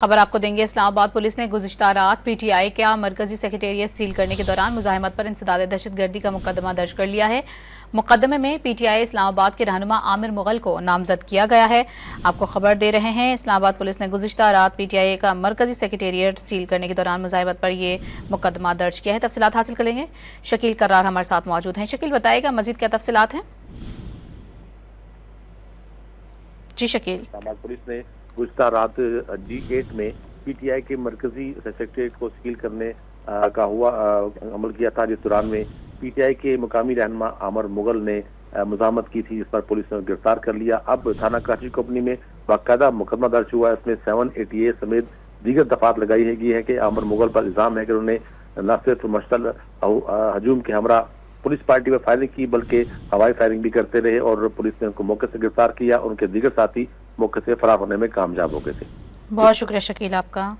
खबर आपको देंगे। इस्लामाबाद पुलिस ने गुज़िश्ता रात पीटीआई का मरकजी सेक्रेटेरिएट सील करने के दौरान मुजाहिमत पर इंसदाद दहशतगर्दी का मुकदमा दर्ज कर लिया है। मुकदमे में पीटीआई इस्लामाबाद के रहनुमा आमिर मुगल को नामजद किया गया है। आपको खबर दे रहे हैं, इस्लामाबाद पुलिस ने गुज़िश्ता रात पीटीआई का मरकजी सेक्रेटेरिएट सील करने के दौरान मुजाहिमत पर यह मुकदमा दर्ज किया है। तफसीलात हासिल करेंगे, शकील कर्रार हमारे साथ मौजूद हैं। शकील, बताएगा मजीद क्या तफसीलात हैं? जी शकील। इस्लामाबाद पुलिस ने गुज़िश्ता रात G8 में पीटीआई के मरकजी सेक्रेटेरिएट को सील करने का अमल किया था, जिस दौरान में पीटीआई के मुकामी रहनुमा आमिर मुगल ने मुज़ाहमत की थी, जिस पर पुलिस ने गिरफ्तार कर लिया। अब थाना कराची कंपनी में बाकायदा मुकदमा दर्ज हुआ है। इसमें 780A समेत दीगर दफात लगाई गई है कि आमिर मुगल पर इल्जाम है कि उन्होंने न सिर्फ मुश्तल हजूम के हमरा पुलिस पार्टी पर फायरिंग की, बल्कि हवाई फायरिंग भी करते रहे और पुलिस ने उनको मौके से गिरफ्तार किया और उनके दीगर साथी मौके से फरार होने में कामयाब हो गए थे। बहुत शुक्रिया शकील आपका।